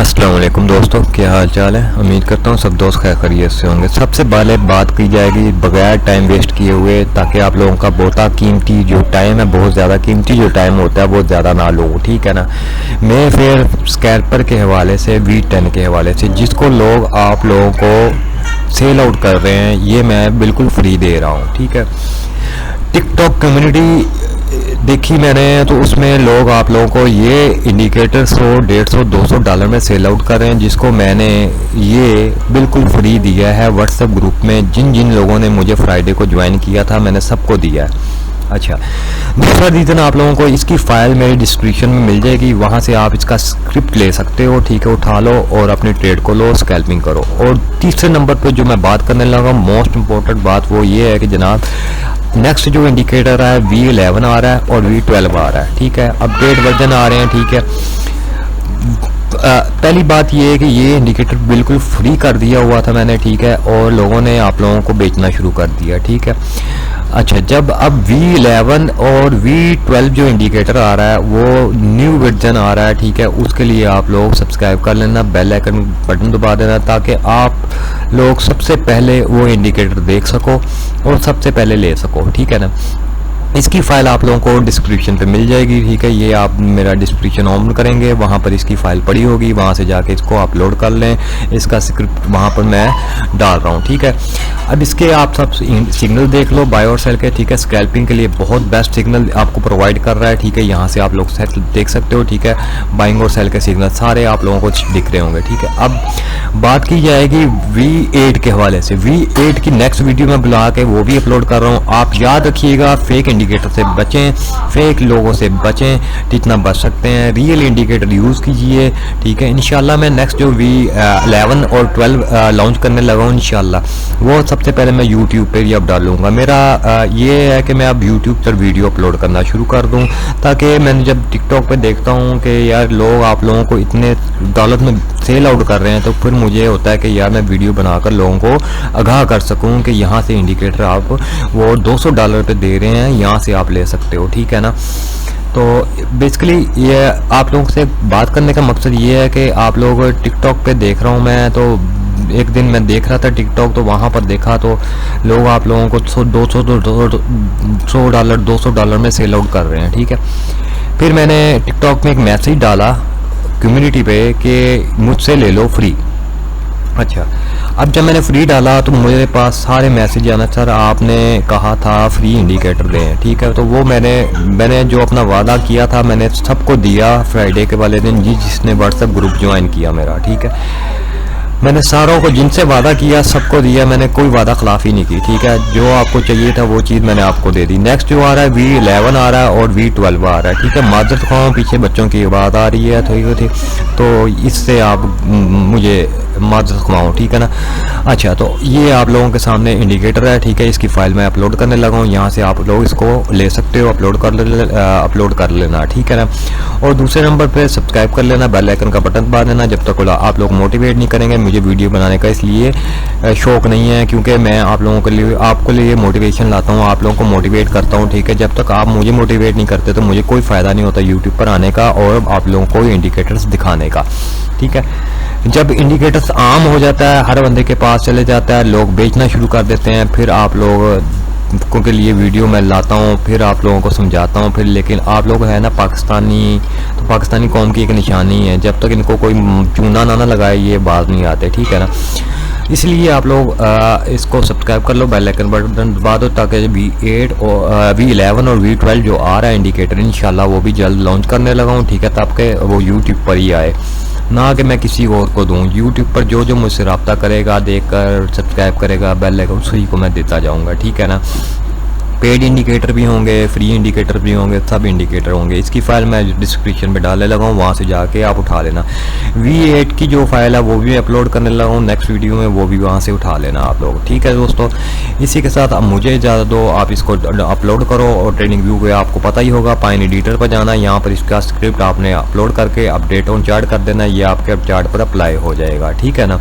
अस्सलाम वालेकुम दोस्तों, क्या हाल चाल है। उम्मीद करता हूँ सब दोस्त खैरियत से होंगे। सबसे पहले बात की जाएगी बगैर टाइम वेस्ट किए हुए, ताकि आप लोगों का बहुत कीमती जो टाइम है, बहुत ज़्यादा कीमती जो टाइम होता है, बहुत ज़्यादा ना लो, ठीक है ना। मैं फिर स्कैल्पर के हवाले से V10 के हवाले से जिसको लोग आप लोगों को सेल आउट कर रहे हैं, ये मैं बिल्कुल फ्री दे रहा हूँ, ठीक है। टिकटॉक कम्युनिटी देखी मैंने, तो उसमें लोग आप लोगों को ये इंडिकेटर 100, 150, 200 डॉलर में सेल आउट कर रहे हैं, जिसको मैंने ये बिल्कुल फ्री दिया है व्हाट्सएप ग्रुप में। जिन जिन लोगों ने मुझे फ्राइडे को ज्वाइन किया था, मैंने सबको दिया है। अच्छा, दूसरा रीज़न आप लोगों को इसकी फ़ाइल मेरी डिस्क्रिप्शन में मिल जाएगी, वहाँ से आप इसका स्क्रिप्ट ले सकते हो, ठीक है। उठा लो और अपनी ट्रेड को लो, स्कैल्पिंग करो। और तीसरे नंबर पे जो मैं बात करने लगा, मोस्ट इम्पोर्टेंट बात वो ये है कि जनाब नेक्स्ट जो इंडिकेटर है V11 आ रहा है और V12 आ रहा है, ठीक है। अपडेट वर्जन आ रहे हैं, ठीक है। पहली बात ये है कि ये इंडिकेटर बिल्कुल फ्री कर दिया हुआ था मैंने, ठीक है, और लोगों ने आप लोगों को बेचना शुरू कर दिया, ठीक है। अच्छा, जब अब V11 और V12 जो इंडिकेटर आ रहा है वो न्यू वर्जन आ रहा है, ठीक है, उसके लिए आप लोग सब्सक्राइब कर लेना, बेल आइकन बटन दबा देना, ताकि आप लोग सबसे पहले वो इंडिकेटर देख सको और सबसे पहले ले सको, ठीक है ना। इसकी फ़ाइल आप लोगों को डिस्क्रिप्शन पे मिल जाएगी, ठीक है। ये आप मेरा डिस्क्रिप्शन ओपन करेंगे, वहाँ पर इसकी फ़ाइल पड़ी होगी, वहाँ से जाके इसको अपलोड कर लें। इसका स्क्रिप्ट वहाँ पर मैं डाल रहा हूँ, ठीक है। अब इसके आप सब सिग्नल देख लो, बाय और सेल के, ठीक है। स्कैल्पिंग के लिए बहुत बेस्ट सिग्नल आपको प्रोवाइड कर रहा है, ठीक है। यहाँ से आप लोग देख सकते हो, ठीक है। बाइंग और सेल के सिग्नल सारे आप लोगों को दिख रहे होंगे, ठीक है। अब बात की जाएगी V8 के हवाले से। V8 की नेक्स्ट वीडियो में बुला के वो भी अपलोड कर रहा हूँ। आप याद रखिएगा, फेक इंडिकेटर से बचें, फेक लोगों से बचें, जितना बच सकते हैं। रियल इंडिकेटर यूज़ कीजिए, ठीक है। इंशाल्लाह मैं नेक्स्ट जो V11 और 12 लॉन्च करने लगा हूँ, इंशाल्लाह वो सबसे पहले मैं यूट्यूब पर ही अब डालूंगा। मेरा ये है कि मैं अब यूट्यूब पर वीडियो अपलोड करना शुरू कर दूँ, ताकि मैंने जब टिकटॉक पर देखता हूँ कि यार लोग आप लोगों को इतने डॉलर में सेल आउट कर रहे हैं, तो फिर मुझे होता है कि यार मैं वीडियो बनाकर लोगों को आगाह कर सकूं कि यहाँ से इंडिकेटर आप वो 200 डॉलर पे दे रहे हैं, यहाँ से आप ले सकते हो, ठीक है ना। तो बेसिकली ये आप लोगों से बात करने का मकसद ये है कि आप लोग टिकटॉक पे देख रहा हूँ मैं, तो एक दिन मैं देख रहा था टिकटॉक, तो वहाँ पर देखा तो लोग आप लोगों को 100 डॉलर 200 डॉलर में सेल आउट कर रहे हैं, ठीक है। फिर मैंने टिकटॉक में एक मैसेज डाला कम्युनिटी पे कि मुझसे ले लो फ्री। अच्छा, अब जब मैंने फ्री डाला तो मेरे पास सारे मैसेज आना, सर आपने कहा था फ्री इंडिकेटर दें, ठीक है। तो वो मैंने जो अपना वादा किया था मैंने सबको दिया फ्राइडे के वाले दिन, जिसने व्हाट्सएप ग्रुप ज्वाइन किया मेरा, ठीक है। मैंने सारों को जिनसे वादा किया सबको दिया, मैंने कोई वादा खिलाफी नहीं की, ठीक है। जो आपको चाहिए था वो चीज़ मैंने आपको दे दी। नेक्स्ट जो आ रहा है V11 आ रहा है और V12 आ रहा है, ठीक है। माजरत ख्वाह, पीछे बच्चों की आवाज़ आ रही है थोड़ी, तो इससे आप मुझे माजरत ख्वाह, ठीक है ना। अच्छा, तो ये आप लोगों के सामने इंडिकेटर है, ठीक है। इसकी फ़ाइल मैं अपलोड करने लगा हूँ, यहाँ से आप लोग इसको ले सकते हो, अपलोड कर लेना, ठीक है ना। और दूसरे नंबर पर सब्सक्राइब कर लेना, बेल आइकन का बटन दबा देना। जब तक आप लोग मोटिवेट नहीं करेंगे, मुझे वीडियो बनाने का इसलिए शौक नहीं है, क्योंकि मैं आप लोगों के लिए आपके लिए मोटिवेशन लाता हूँ, आप लोगों को मोटिवेट करता हूँ, ठीक है। जब तक आप मुझे मोटिवेट नहीं करते तो मुझे कोई फ़ायदा नहीं होता यूट्यूब पर आने का और आप लोगों को इंडिकेटर्स दिखाने का, ठीक है। जब इंडिकेटर्स आम हो जाता है, हर बंदे के पास चले जाता है, लोग बेचना शुरू कर देते हैं, फिर आप लोग के लिए वीडियो मैं लाता हूँ, फिर आप लोगों को समझाता हूँ, फिर लेकिन आप लोग है ना पाकिस्तानी, तो पाकिस्तानी कौम की एक निशानी है, जब तक इनको कोई चूना ना लगाए ये बात नहीं आते, ठीक है ना। इसलिए आप लोग इसको सब्सक्राइब कर लो, बेल आइकन बटन दबा दो, ताकि V8 और V11 और V12 जो आ रहा है इंडिकेटर, इंशाल्लाह वो भी जल्द लॉन्च करने लगा हूँ, ठीक है। तब के वो यूट्यूब पर ही आए, ना कि मैं किसी और को दूँ। यूट्यूब पर जो मुझसे रब्ता करेगा, देखकर सब्सक्राइब करेगा, बेल आइकन उसी को मैं देता जाऊँगा, ठीक है ना। पेड इंडिकेटर भी होंगे, फ्री इंडिकेटर भी होंगे, सब इंडिकेटर होंगे। इसकी फ़ाइल मैं डिस्क्रिप्शन में डालने लगा हूँ, वहाँ से जाके आप उठा लेना। V8 की जो फाइल है वो भी अपलोड करने लगा हूँ नेक्स्ट वीडियो में, वो भी वहाँ से उठा लेना आप लोग, ठीक है दोस्तों। इसी के साथ अब मुझे इजाज़त दो, आप इसको अपलोड करो और ट्रेनिंग व्यू को आपको पता ही होगा, पाइन एडिटर पर जाना, यहाँ पर इसका स्क्रिप्ट आपने अपलोड करके अपडेट ऑन चार्ट कर देना, ये आपके चार्ट पर अप्लाई हो जाएगा, ठीक है ना।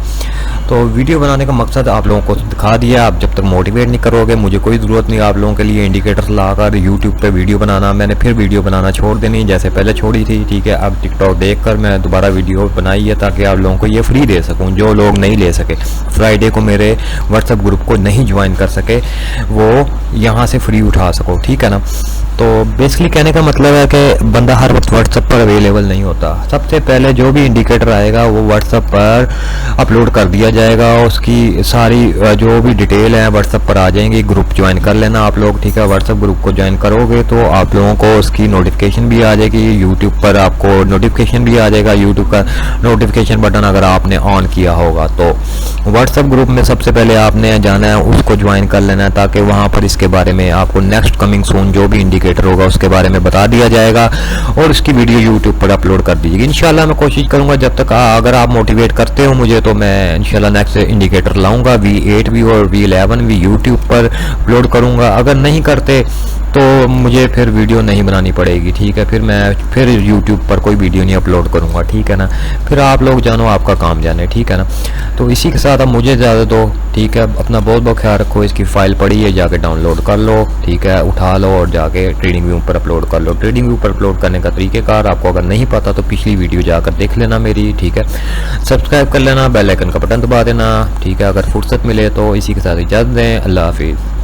तो वीडियो बनाने का मकसद आप लोगों को दिखा दिया। आप जब तक मोटिवेट नहीं करोगे, मुझे कोई ज़रूरत नहीं आप लोगों के लिए इंडिकेटर्स लाकर यूट्यूब पे वीडियो बनाना, मैंने फिर वीडियो बनाना छोड़ देनी जैसे पहले छोड़ी थी, ठीक है। अब टिकटॉक देखकर मैं दोबारा वीडियो बनाई है ताकि आप लोगों को ये फ्री दे सकूं। जो लोग नहीं ले सके, फ्राइडे को मेरे व्हाट्सएप ग्रुप को नहीं ज्वाइन कर सके, वो यहाँ से फ्री उठा सको, ठीक है ना। तो बेसिकली कहने का मतलब है कि बंदा हर वक्त व्हाट्सएप पर अवेलेबल नहीं होता। सबसे पहले जो भी इंडिकेटर आएगा वो व्हाट्सएप पर अपलोड कर दिया जाएगा, उसकी सारी जो भी डिटेल है व्हाट्सएप पर आ जाएंगी। ग्रुप ज्वाइन कर लेना आप लोग, ठीक है। व्हाट्सएप ग्रुप को ज्वाइन करोगे तो आप लोगों को उसकी नोटिफिकेशन भी आ जाएगी, यूट्यूब पर आपको नोटिफिकेशन भी आ जाएगा। यूट्यूब का नोटिफिकेशन बटन अगर आपने ऑन किया होगा तो व्हाट्सएप ग्रुप में सबसे पहले आपने जाना है, उसको ज्वाइन कर लेना है ताकि वहाँ पर इसके बारे में आपको नेक्स्ट कमिंग सून जो भी इंडिकेटर होगा उसके बारे में बता दिया जाएगा और उसकी वीडियो यूट्यूब पर अपलोड कर दीजिएगी। इंशाल्लाह मैं कोशिश करूंगा जब तक अगर आप मोटिवेट करते हो मुझे तो मैं इंशाल्लाह नेक्स्ट इंडिकेटर लाऊंगा, V8 भी और V11 भी यूट्यूब पर अपलोड करूंगा। अगर नहीं करते तो मुझे फिर वीडियो नहीं बनानी पड़ेगी, ठीक है। फिर मैं फिर यूट्यूब पर कोई वीडियो नहीं अपलोड करूंगा, ठीक है ना। फिर आप लोग जानो, आपका काम जाने, ठीक है ना। तो इसी के साथ अब मुझे ज़्यादा दो, ठीक है। अपना बहुत बहुत ख्याल रखो। इसकी फ़ाइल पड़ी है, जाके डाउनलोड कर लो, ठीक है, उठा लो और जाके ट्रेडिंग व्यू पर अपलोड कर लो। ट्रेडिंग व्यू पर अपलोड करने का तरीक़ेकार आपको अगर नहीं पता तो पिछली वीडियो जाकर देख लेना मेरी, ठीक है। सब्सक्राइब कर लेना, बेल आइकन का बटन दबा देना, ठीक है। अगर फुर्सत मिले तो इसी के साथ इजाज़त दें। अल्लाह हाफिज़।